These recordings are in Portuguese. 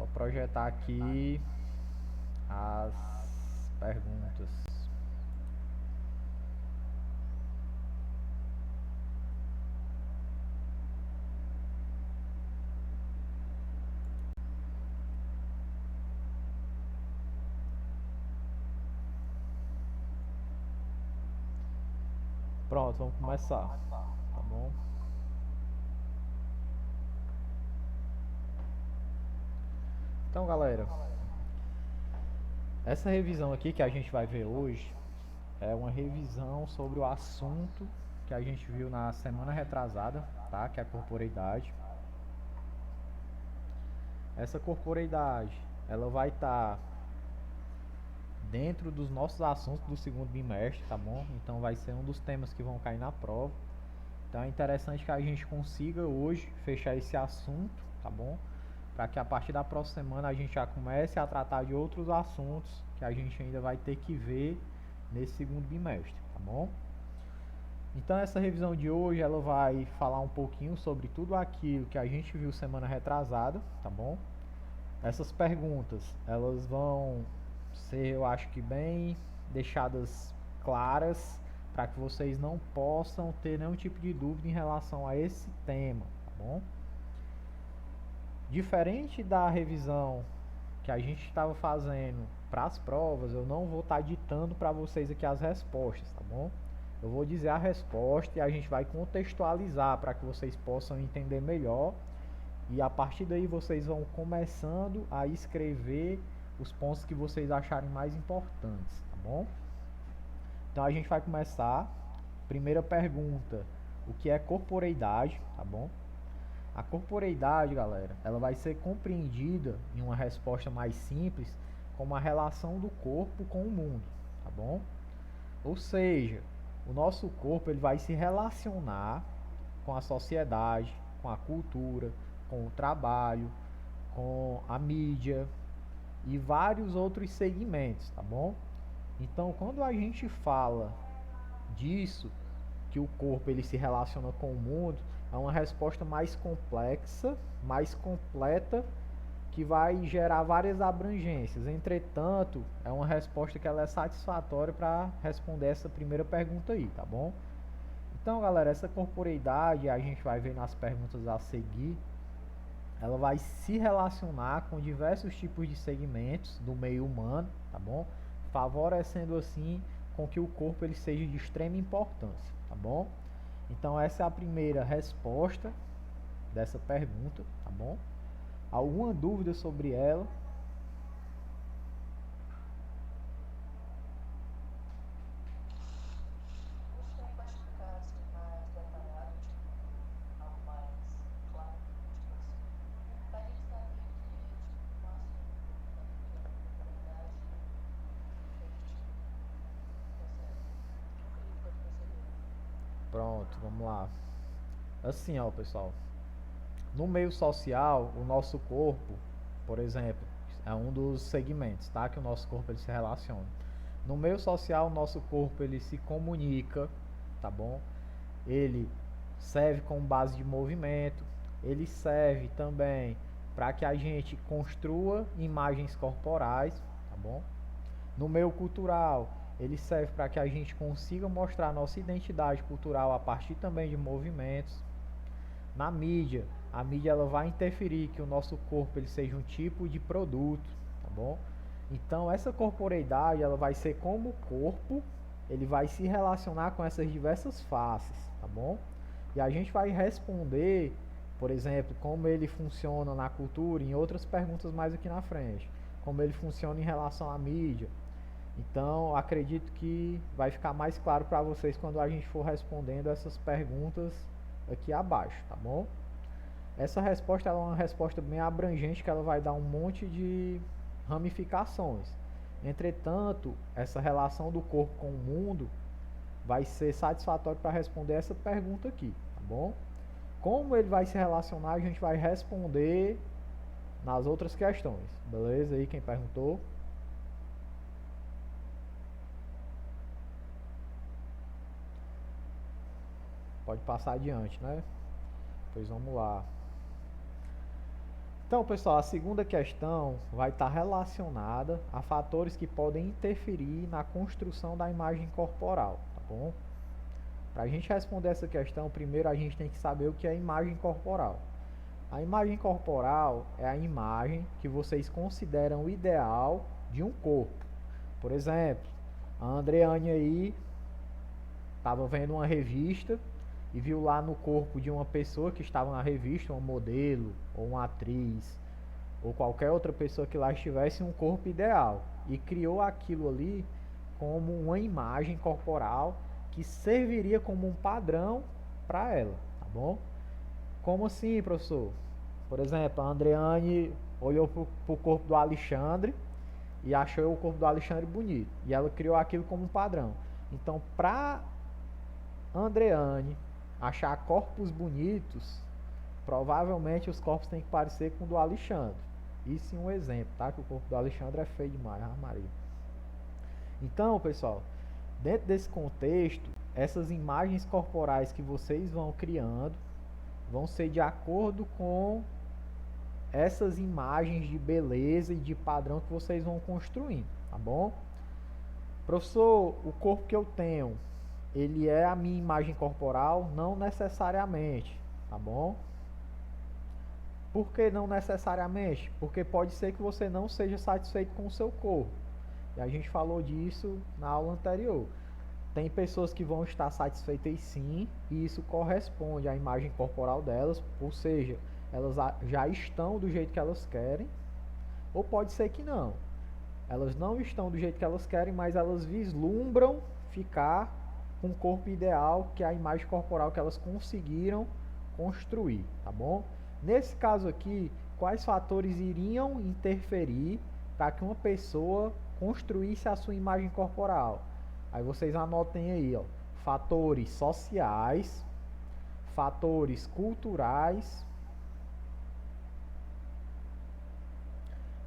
Só projetar aqui as perguntas. Pronto, vamos começar, tá bom? Então, galera, essa revisão aqui que a gente vai ver hoje é uma revisão sobre o assunto que a gente viu na semana retrasada, tá? Que é a corporeidade. Essa corporeidade, ela vai estar dentro dos nossos assuntos do segundo bimestre, tá bom? Então vai ser um dos temas que vão cair na prova. Então é interessante que a gente consiga hoje fechar esse assunto, tá bom? Para que a partir da próxima semana a gente já comece a tratar de outros assuntos que a gente ainda vai ter que ver nesse segundo bimestre, tá bom? Então essa revisão de hoje ela vai falar um pouquinho sobre tudo aquilo que a gente viu semana retrasada, tá bom? Essas perguntas, elas vão ser, eu acho que bem deixadas claras para que vocês não possam ter nenhum tipo de dúvida em relação a esse tema, tá bom? Diferente da revisão que a gente estava fazendo para as provas, eu não vou estar ditando para vocês aqui as respostas, tá bom? Eu vou dizer a resposta e a gente vai contextualizar para que vocês possam entender melhor. E a partir daí vocês vão começando a escrever os pontos que vocês acharem mais importantes, tá bom? Então a gente vai começar. Primeira pergunta: o que é corporeidade, tá bom? A corporeidade, galera, ela vai ser compreendida em uma resposta mais simples como a relação do corpo com o mundo, tá bom? Ou seja, o nosso corpo ele vai se relacionar com a sociedade, com a cultura, com o trabalho, com a mídia e vários outros segmentos, tá bom? Então, quando a gente fala disso, que o corpo ele se relaciona com o mundo, é uma resposta mais complexa, mais completa, que vai gerar várias abrangências. Entretanto, é uma resposta que ela é satisfatória para responder essa primeira pergunta aí, tá bom? Então, galera, essa corporeidade, a gente vai ver nas perguntas a seguir, ela vai se relacionar com diversos tipos de segmentos do meio humano, tá bom? Favorecendo assim com que o corpo ele seja de extrema importância, tá bom? Então essa é a primeira resposta dessa pergunta, tá bom? Alguma dúvida sobre ela? Pronto, vamos lá. Assim, ó, pessoal. No meio social, o nosso corpo, por exemplo, é um dos segmentos, tá? Que o nosso corpo ele se relaciona. No meio social, o nosso corpo ele se comunica, tá bom? Ele serve como base de movimento, ele serve também para que a gente construa imagens corporais, tá bom? No meio cultural, ele serve para que a gente consiga mostrar nossa identidade cultural a partir também de movimentos. Na mídia, a mídia ela vai interferir que o nosso corpo ele seja um tipo de produto, tá bom? Então essa corporeidade ela vai ser como o corpo, ele vai se relacionar com essas diversas faces, tá bom? E a gente vai responder, por exemplo, como ele funciona na cultura em outras perguntas mais aqui na frente, como ele funciona em relação à mídia. Então, acredito que vai ficar mais claro para vocês quando a gente for respondendo essas perguntas aqui abaixo, tá bom? Essa resposta ela é uma resposta bem abrangente que ela vai dar um monte de ramificações. Entretanto, essa relação do corpo com o mundo vai ser satisfatório para responder essa pergunta aqui, tá bom? Como ele vai se relacionar, a gente vai responder nas outras questões. Beleza? Aí quem perguntou? Pode passar adiante, né? Pois vamos lá. Então, pessoal, a segunda questão vai estar relacionada a fatores que podem interferir na construção da imagem corporal, tá bom? Para a gente responder essa questão, primeiro a gente tem que saber o que é imagem corporal. A imagem corporal é a imagem que vocês consideram ideal de um corpo. Por exemplo, a Andreane aí estava vendo uma revista e viu lá no corpo de uma pessoa que estava na revista, um modelo ou uma atriz ou qualquer outra pessoa que lá estivesse um corpo ideal e criou aquilo ali como uma imagem corporal que serviria como um padrão para ela, tá bom? Como assim, professor? Por exemplo, a Andreane olhou para o corpo do Alexandre e achou o corpo do Alexandre bonito e ela criou aquilo como um padrão. Então, para Andreane achar corpos bonitos, provavelmente os corpos têm que parecer com o do Alexandre. Isso é um exemplo, tá? Que o corpo do Alexandre é feio demais, Maria. Então, pessoal, dentro desse contexto, essas imagens corporais que vocês vão criando vão ser de acordo com essas imagens de beleza e de padrão que vocês vão construindo, tá bom? Professor, o corpo que eu tenho, ele é a minha imagem corporal? Não necessariamente, tá bom? Por que não necessariamente? Porque pode ser que você não seja satisfeito com o seu corpo. E a gente falou disso na aula anterior. Tem pessoas que vão estar satisfeitas sim, e isso corresponde à imagem corporal delas, ou seja, elas já estão do jeito que elas querem, ou pode ser que não. Elas não estão do jeito que elas querem, mas elas vislumbram ficar com o corpo ideal, que é a imagem corporal que elas conseguiram construir, tá bom? Nesse caso aqui, quais fatores iriam interferir para que uma pessoa construísse a sua imagem corporal? Aí vocês anotem aí, ó, fatores sociais, fatores culturais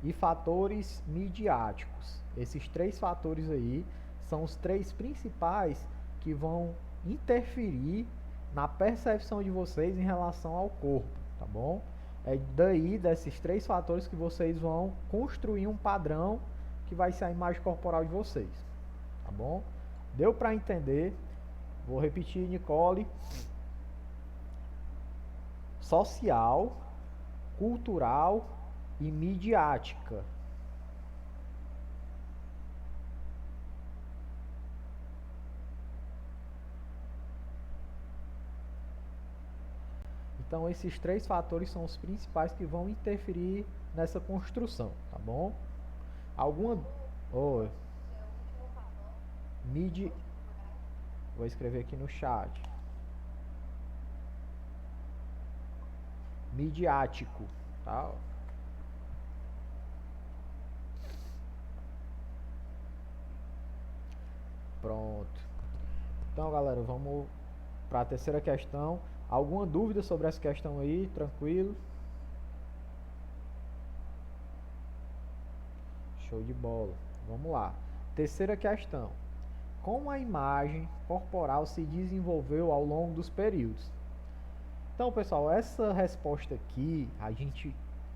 e fatores midiáticos. Esses três fatores aí são os três principais que vão interferir na percepção de vocês em relação ao corpo, tá bom? É daí, desses três fatores, que vocês vão construir um padrão que vai ser a imagem corporal de vocês, tá bom? Deu para entender? Vou repetir, Nicole. Social, cultural e midiática. Então, esses três fatores são os principais que vão interferir nessa construção, tá bom? Alguma... Oh, vou escrever aqui no chat. Midiático, tá? Pronto. Então, galera, vamos para a terceira questão. Alguma dúvida sobre essa questão aí? Tranquilo? Show de bola. Vamos lá. Terceira questão. Como a imagem corporal se desenvolveu ao longo dos períodos? Então, pessoal, essa resposta aqui,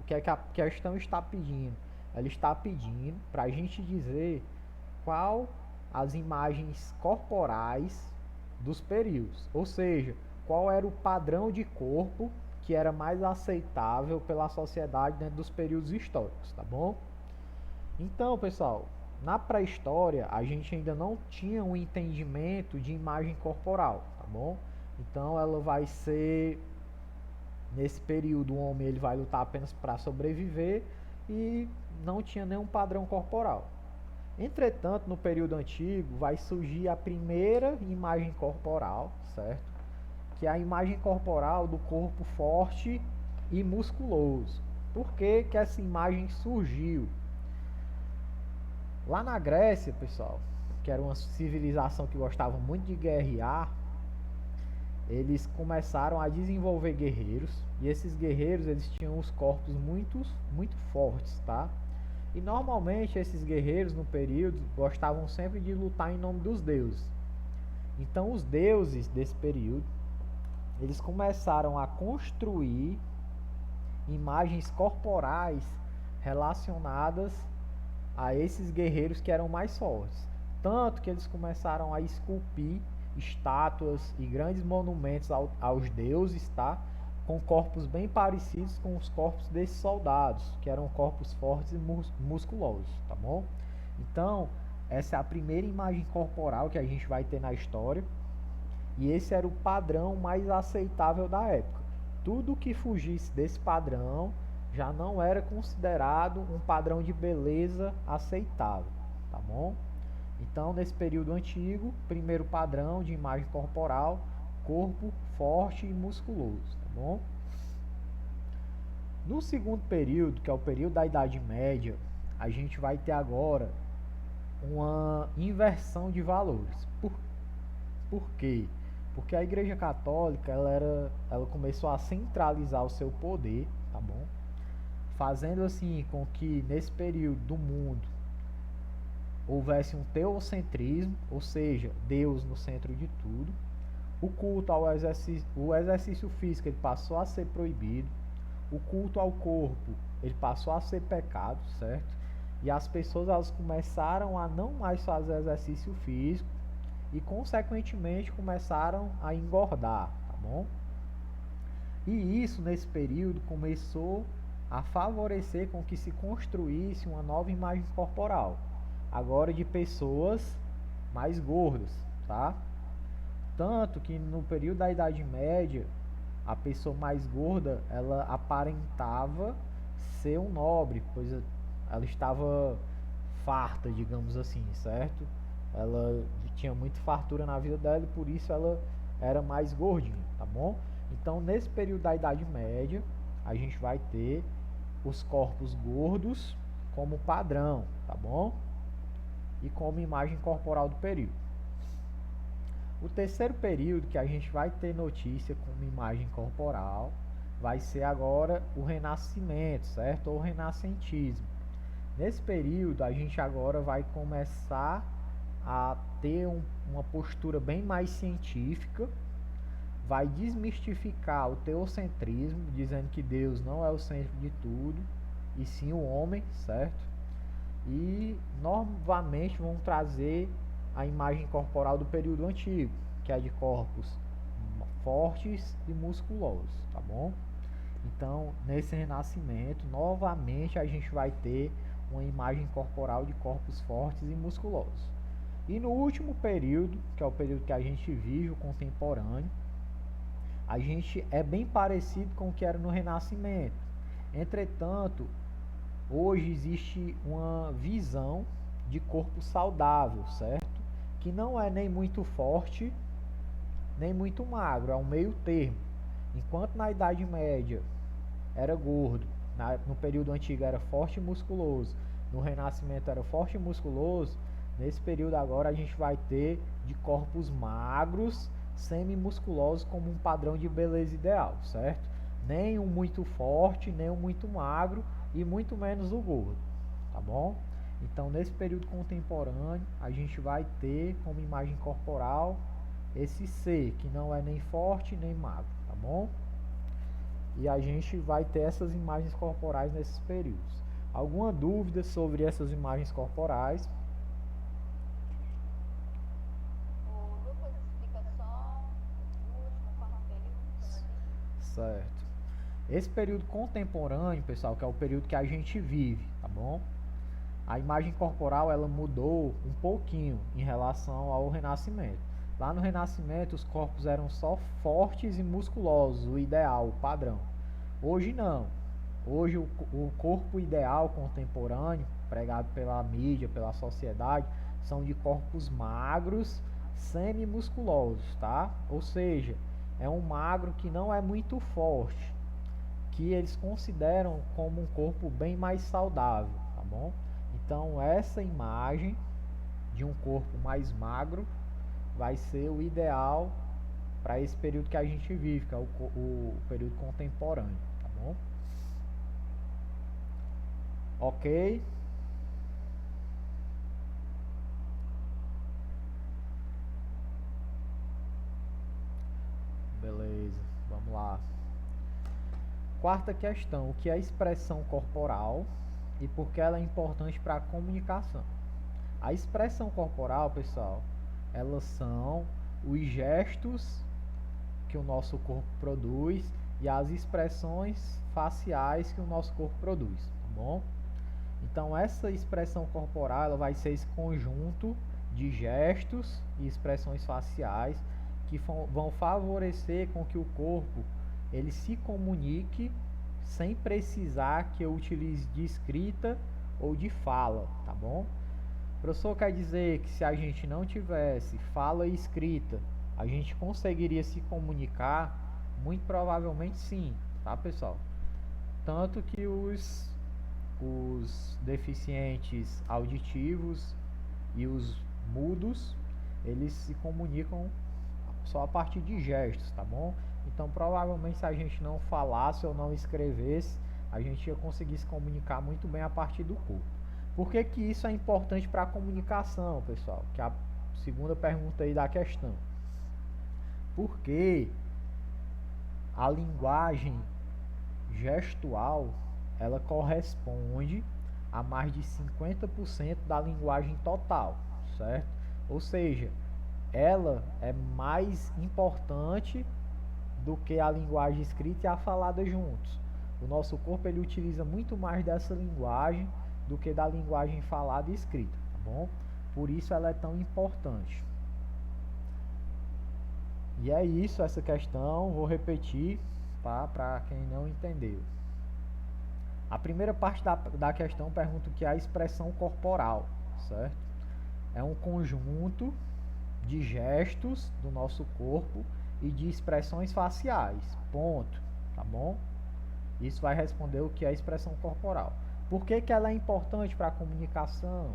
o que é que a questão está pedindo? Ela está pedindo para a gente dizer qual as imagens corporais dos períodos, ou seja, qual era o padrão de corpo que era mais aceitável pela sociedade dentro dos períodos históricos, tá bom? Então, pessoal, na pré-história a gente ainda não tinha um entendimento de imagem corporal, tá bom? Então ela vai ser, nesse período o homem ele vai lutar apenas para sobreviver e não tinha nenhum padrão corporal. Entretanto, no período antigo vai surgir a primeira imagem corporal, certo? Que é a imagem corporal do corpo forte e musculoso. Por que que essa imagem surgiu? Lá na Grécia, pessoal, que era uma civilização que gostava muito de guerrear, eles começaram a desenvolver guerreiros, e esses guerreiros eles tinham os corpos muito fortes, tá? E normalmente esses guerreiros no período gostavam sempre de lutar em nome dos deuses. Então os deuses desse período, eles começaram a construir imagens corporais relacionadas a esses guerreiros que eram mais fortes. Tanto que eles começaram a esculpir estátuas e grandes monumentos aos deuses, tá? Com corpos bem parecidos com os corpos desses soldados, que eram corpos fortes e musculosos, tá bom? Então, essa é a primeira imagem corporal que a gente vai ter na história, e esse era o padrão mais aceitável da época. Tudo que fugisse desse padrão já não era considerado um padrão de beleza aceitável, tá bom? Então, nesse período antigo, primeiro padrão de imagem corporal, corpo forte e musculoso, tá bom? No segundo período, que é o período da Idade Média, a gente vai ter agora uma inversão de valores. Por quê? Porque a Igreja Católica ela começou a centralizar o seu poder, tá bom? Fazendo assim com que nesse período do mundo houvesse um teocentrismo, ou seja, Deus no centro de tudo. O culto ao exercício físico ele passou a ser proibido. O culto ao corpo ele passou a ser pecado, certo? E as pessoas elas começaram a não mais fazer exercício físico e consequentemente começaram a engordar, tá bom? E isso nesse período começou a favorecer com que se construísse uma nova imagem corporal, agora de pessoas mais gordas, tá? Tanto que no período da Idade Média, a pessoa mais gorda, ela aparentava ser um nobre, pois ela estava farta, digamos assim, certo? Ela tinha muita fartura na vida dela e por isso ela era mais gordinha, tá bom? Então, nesse período da Idade Média, a gente vai ter os corpos gordos como padrão, tá bom? E como imagem corporal do período. O terceiro período que a gente vai ter notícia como imagem corporal vai ser agora o Renascimento, certo? Ou Renascentismo. Nesse período a gente agora vai começar a ter uma postura bem mais científica, vai desmistificar o teocentrismo, dizendo que Deus não é o centro de tudo, e sim o homem, certo? E novamente vão trazer a imagem corporal do período antigo, que é de corpos fortes e musculosos, tá bom? Então, nesse renascimento, novamente a gente vai ter uma imagem corporal de corpos fortes e musculosos. E no último período, que é o período que a gente vive, o contemporâneo, a gente é bem parecido com o que era no Renascimento. Entretanto, hoje existe uma visão de corpo saudável, certo? Que não é nem muito forte, nem muito magro, é um meio termo. Enquanto na Idade Média era gordo, no período antigo era forte e musculoso, no Renascimento era forte e musculoso, nesse período agora a gente vai ter de corpos magros, semi-musculosos como um padrão de beleza ideal, certo? Nem um muito forte, nem um muito magro e muito menos o gordo, tá bom? Então nesse período contemporâneo a gente vai ter como imagem corporal esse ser que não é nem forte nem magro, tá bom? E a gente vai ter essas imagens corporais nesses períodos. Alguma dúvida sobre essas imagens corporais? O Lucas explica só o último quarto período. Certo. Esse período contemporâneo, pessoal, que é o período que a gente vive, tá bom? A imagem corporal ela mudou um pouquinho em relação ao Renascimento. Lá no Renascimento os corpos eram só fortes e musculosos, o ideal, o padrão. Hoje não. Hoje o corpo ideal contemporâneo, pregado pela mídia, pela sociedade, são de corpos magros, semi-musculosos, tá? Ou seja, é um magro que não é muito forte, que eles consideram como um corpo bem mais saudável, tá bom? Então essa imagem de um corpo mais magro vai ser o ideal para esse período que a gente vive, que é o período contemporâneo, tá bom? Ok? Beleza, vamos lá. Quarta questão, o que é expressão corporal e por que ela é importante para a comunicação? A expressão corporal, pessoal, elas são os gestos que o nosso corpo produz e as expressões faciais que o nosso corpo produz, tá bom? Então essa expressão corporal ela vai ser esse conjunto de gestos e expressões faciais que vão favorecer com que o corpo ele se comunique sem precisar que eu utilize de escrita ou de fala, tá bom? Professor, quer dizer que se a gente não tivesse fala e escrita, a gente conseguiria se comunicar? Muito provavelmente sim, tá, pessoal? Tanto que os deficientes auditivos e os mudos, eles se comunicam só a partir de gestos, tá bom? Então, provavelmente, se a gente não falasse ou não escrevesse, a gente ia conseguir se comunicar muito bem a partir do corpo. Por que que isso é importante para a comunicação, pessoal? Que é a segunda pergunta aí da questão. Porque a linguagem gestual, ela corresponde a mais de 50% da linguagem total, certo? Ou seja, ela é mais importante do que a linguagem escrita e a falada juntos. O nosso corpo ele utiliza muito mais dessa linguagem do que da linguagem falada e escrita, tá bom? Por isso ela é tão importante. E é isso, essa questão, vou repetir, tá? Para quem não entendeu. A primeira parte da questão pergunta o que é a expressão corporal, certo? É um conjunto de gestos do nosso corpo e de expressões faciais, ponto, tá bom? Isso vai responder o que é a expressão corporal. Por que que ela é importante para a comunicação?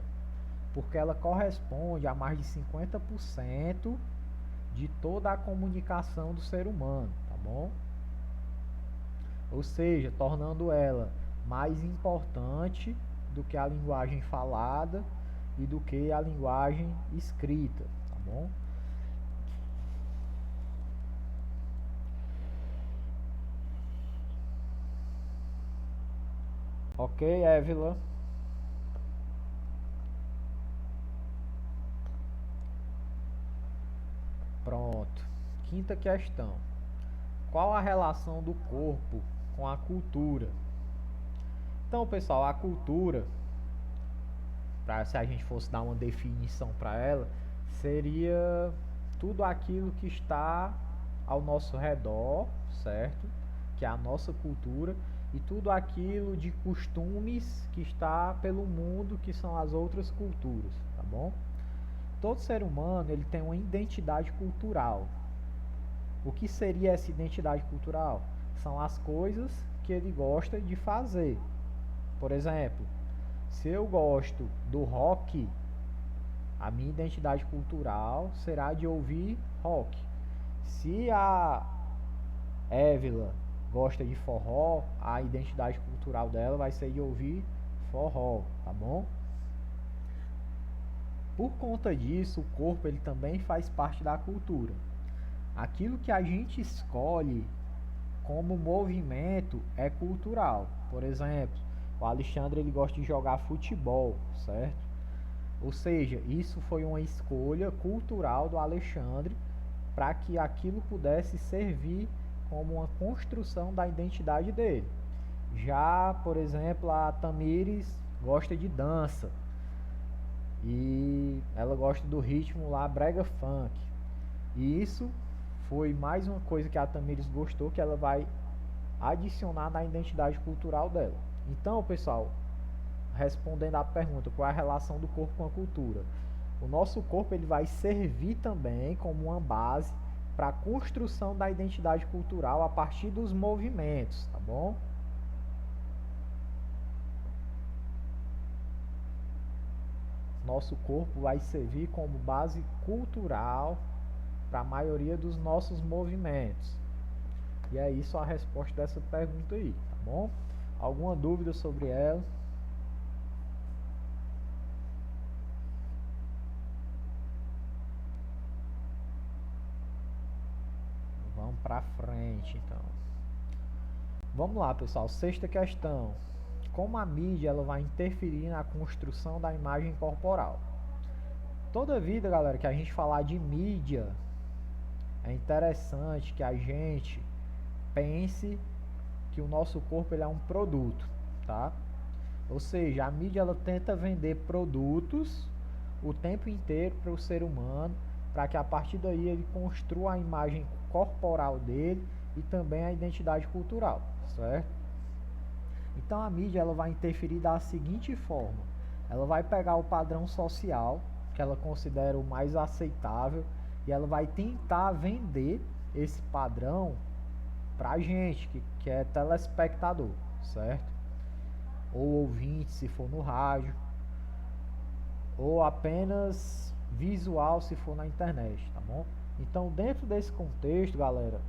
Porque ela corresponde a mais de 50% de toda a comunicação do ser humano, tá bom? Ou seja, tornando ela mais importante do que a linguagem falada e do que a linguagem escrita, tá bom? Ok, Évila? Pronto. Quinta questão. Qual a relação do corpo com a cultura? Então, pessoal, a cultura, se a gente fosse dar uma definição para ela, seria tudo aquilo que está ao nosso redor, certo? Que é a nossa cultura, e tudo aquilo de costumes que está pelo mundo, que são as outras culturas, tá bom? Todo ser humano ele tem uma identidade cultural. O que seria essa identidade cultural? São as coisas que ele gosta de fazer. Por exemplo, se eu gosto do rock, a minha identidade cultural será de ouvir rock. Se a Évila gosta de forró, a identidade cultural dela vai ser de ouvir forró, tá bom? Por conta disso, o corpo ele também faz parte da cultura. Aquilo que a gente escolhe como movimento é cultural. Por exemplo, o Alexandre ele gosta de jogar futebol, certo? Ou seja, isso foi uma escolha cultural do Alexandre para que aquilo pudesse servir como uma construção da identidade dele. Já, por exemplo, a Tamires gosta de dança e ela gosta do ritmo lá brega funk. E isso foi mais uma coisa que a Tamires gostou, que ela vai adicionar na identidade cultural dela. Então, pessoal, respondendo à pergunta, qual é a relação do corpo com a cultura? O nosso corpo ele vai servir também como uma base para a construção da identidade cultural a partir dos movimentos, tá bom? Nosso corpo vai servir como base cultural para a maioria dos nossos movimentos. E é isso a resposta dessa pergunta aí, tá bom? Alguma dúvida sobre ela? Vamos para frente, então. Vamos lá, pessoal. Sexta questão. Como a mídia ela vai interferir na construção da imagem corporal? Toda vida, galera, que a gente falar de mídia, é interessante que a gente pense que o nosso corpo ele é um produto, tá? Ou seja, a mídia ela tenta vender produtos o tempo inteiro para o ser humano, para que a partir daí ele construa a imagem corporal dele e também a identidade cultural, certo? Então a mídia ela vai interferir da seguinte forma: ela vai pegar o padrão social que ela considera o mais aceitável e ela vai tentar vender esse padrão pra gente que é telespectador, certo? Ou ouvinte, se for no rádio, ou apenas visual, se for na internet, tá bom? Então, dentro desse contexto, galera,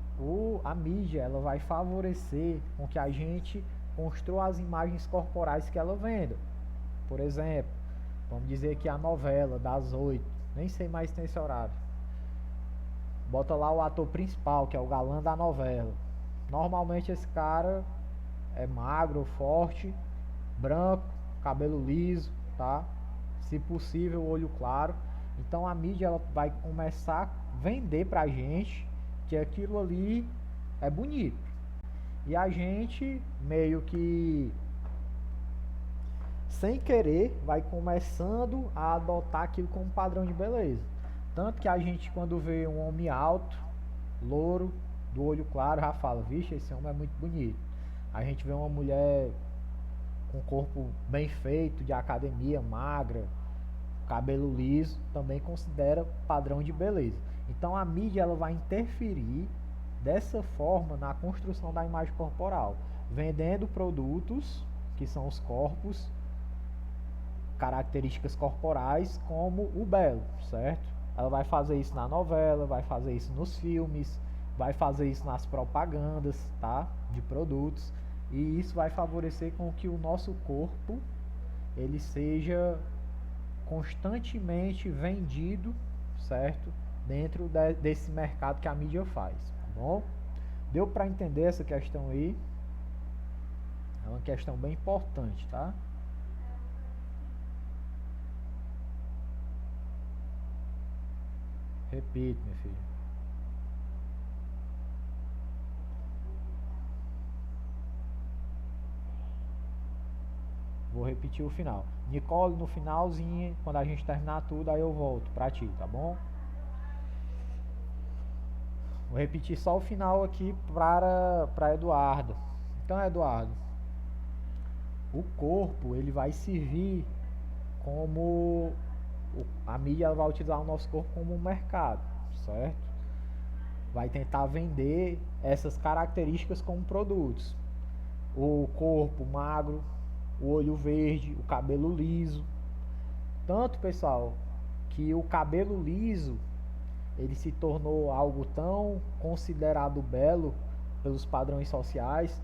a mídia ela vai favorecer com que a gente construa as imagens corporais que ela venda. Por exemplo, vamos dizer que a novela das 8, nem sei mais se tem esse horário. Bota lá o ator principal, que é o galã da novela. Normalmente esse cara é magro, forte, branco, cabelo liso, tá? Se possível, olho claro. Então a mídia ela vai começar a vender pra gente que aquilo ali é bonito. E a gente meio que sem querer vai começando a adotar aquilo como padrão de beleza. Tanto que a gente quando vê um homem alto, louro, do olho claro, já fala, vixe, esse homem é muito bonito. A gente vê uma mulher com corpo bem feito, de academia, magra, cabelo liso, também considera padrão de beleza. Então a mídia ela vai interferir dessa forma na construção da imagem corporal, vendendo produtos que são os corpos, características corporais como o belo, certo? Ela vai fazer isso na novela, vai fazer isso nos filmes, vai fazer isso nas propagandas, tá? De produtos, e isso vai favorecer com que o nosso corpo ele seja constantemente vendido, certo? Dentro desse mercado que a mídia faz, tá bom? Deu para entender essa questão aí? É uma questão bem importante, tá? Repito, meu filho. Vou repetir o final. Nicole, no finalzinho, quando a gente terminar tudo, aí eu volto pra ti, tá bom? Vou repetir só o final aqui para Eduardo. Então, Eduardo, o corpo ele vai servir como a mídia vai utilizar o nosso corpo como um mercado, certo? Vai tentar vender essas características como produtos. O corpo magro, o olho verde, o cabelo liso. Tanto, pessoal, que o cabelo liso ele se tornou algo tão considerado belo pelos padrões sociais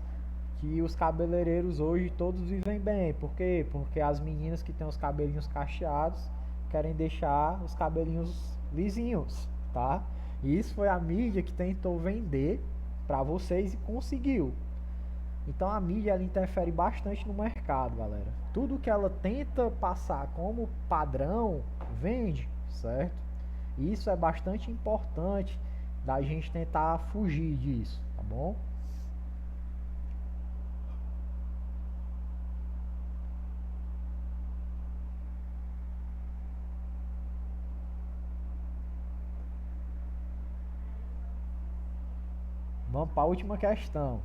que os cabeleireiros hoje todos vivem bem. Por quê? Porque as meninas que têm os cabelinhos cacheados querem deixar os cabelinhos lisinhos, tá? E isso foi a mídia que tentou vender para vocês e conseguiu. Então a mídia ela interfere bastante no mercado, galera. Tudo que ela tenta passar como padrão vende, certo? E isso é bastante importante da gente tentar fugir disso, tá bom? Vamos para a última questão.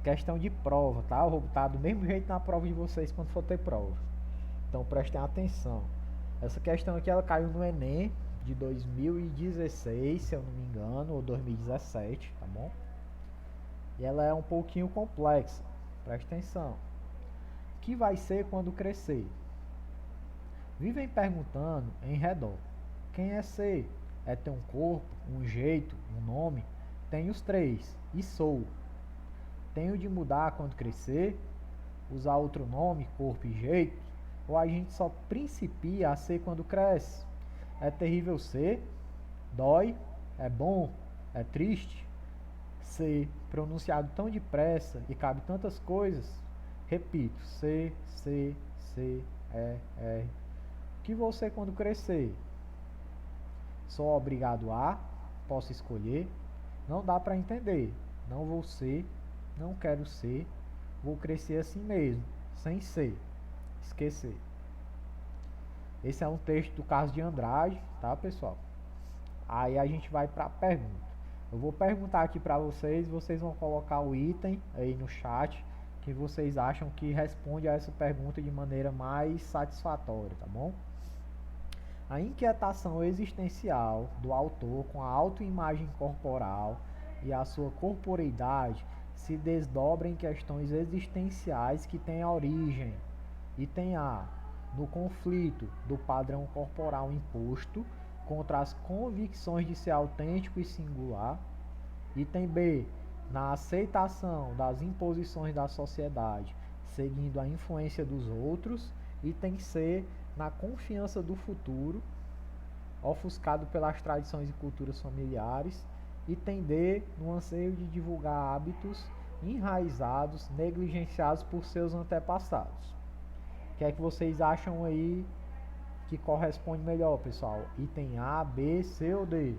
Questão de prova, tá? Eu vou botar do mesmo jeito na prova de vocês quando for ter prova. Então prestem atenção. Essa questão aqui ela caiu no Enem de 2016, se eu não me engano, ou 2017, tá bom? E ela é um pouquinho complexa. Preste atenção. O que vai ser quando crescer? Vivem perguntando em redor. Quem é ser? É ter um corpo, um jeito, um nome? Tenho os três. E sou. Tenho de mudar quando crescer? Usar outro nome, corpo e jeito? Ou a gente só principia a ser quando cresce? É terrível ser? Dói? É bom? É triste? C, pronunciado tão depressa e cabe tantas coisas. Repito, C, C, C, E, R. O que você quando crescer? Sou obrigado a, posso escolher, não dá para entender, não vou ser, não quero ser, vou crescer assim mesmo, sem ser, esquecer. Esse é um texto do Carlos de Andrade, tá, pessoal? Aí a gente vai para a pergunta. Eu vou perguntar aqui para vocês, vocês vão colocar o item aí no chat que vocês acham que responde a essa pergunta de maneira mais satisfatória, tá bom? A inquietação existencial do autor com a autoimagem corporal e a sua corporeidade se desdobra em questões existenciais que têm origem, item A, no conflito do padrão corporal imposto contra as convicções de ser autêntico e singular, item B, na aceitação das imposições da sociedade, seguindo a influência dos outros, item C, na confiança do futuro, ofuscado pelas tradições e culturas familiares, item D, no anseio de divulgar hábitos enraizados, negligenciados por seus antepassados. O que é que vocês acham aí que corresponde melhor, pessoal? Item A, B, C ou D?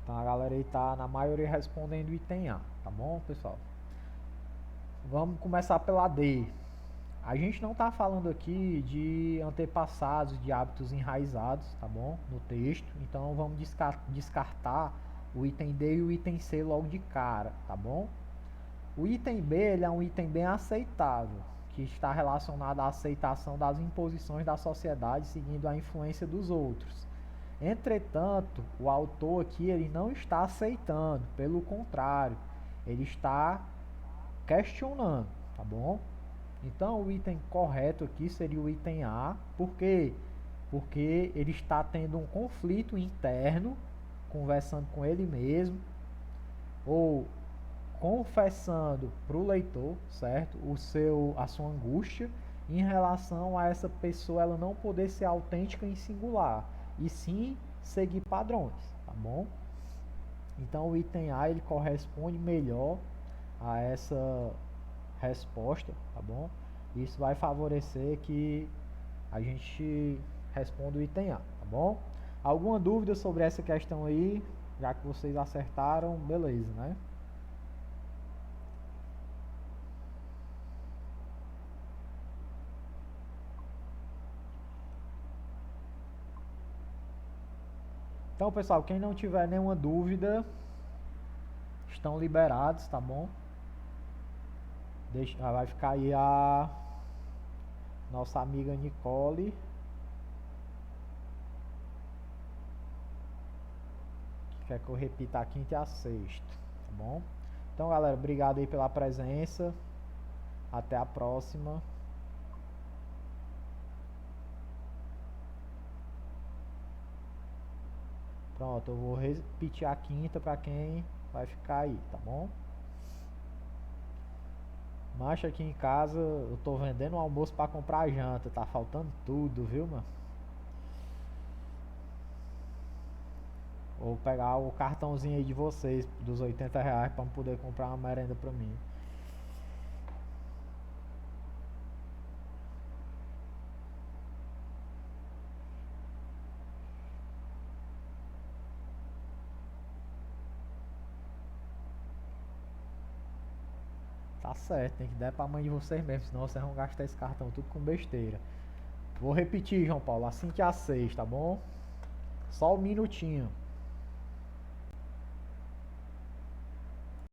Então a galera aí tá na maioria respondendo item A, tá bom, pessoal? Vamos começar pela D. A gente não está falando aqui de antepassados, de hábitos enraizados, tá bom? No texto. Então vamos descartar o item D e o item C logo de cara, tá bom? O item B ele é um item bem aceitável, que está relacionado à aceitação das imposições da sociedade seguindo a influência dos outros. Entretanto, o autor aqui ele não está aceitando, pelo contrário, ele está questionando, tá bom? Então o item correto aqui seria o item A, por quê? Porque ele está tendo um conflito interno, conversando com ele mesmo, ou confessando para o leitor, certo? A sua angústia em relação a essa pessoa ela não poder ser autêntica em singular, e sim seguir padrões, tá bom? Então o item A ele corresponde melhor a essa resposta, tá bom? Isso vai favorecer que a gente responda o item A, tá bom? Alguma dúvida sobre essa questão aí? Já que vocês acertaram, beleza, né? Então, pessoal, quem não tiver nenhuma dúvida, estão liberados, tá bom? Vai ficar aí a nossa amiga Nicole. Que quer que eu repita a quinta e a sexta, tá bom? Então, galera, obrigado aí pela presença. Até a próxima. Pronto, eu vou repetir a quinta para quem vai ficar aí, tá bom? Macho, aqui em casa eu tô vendendo um almoço para comprar janta, tá faltando tudo, viu, mano? Vou pegar o cartãozinho aí de vocês dos R$ 80 para poder comprar uma merenda pra mim. Tá certo, tem que dar pra mãe de vocês mesmo, senão vocês vão gastar esse cartão tudo com besteira. Vou repetir, João Paulo, assim que a 6, tá bom? Só um minutinho.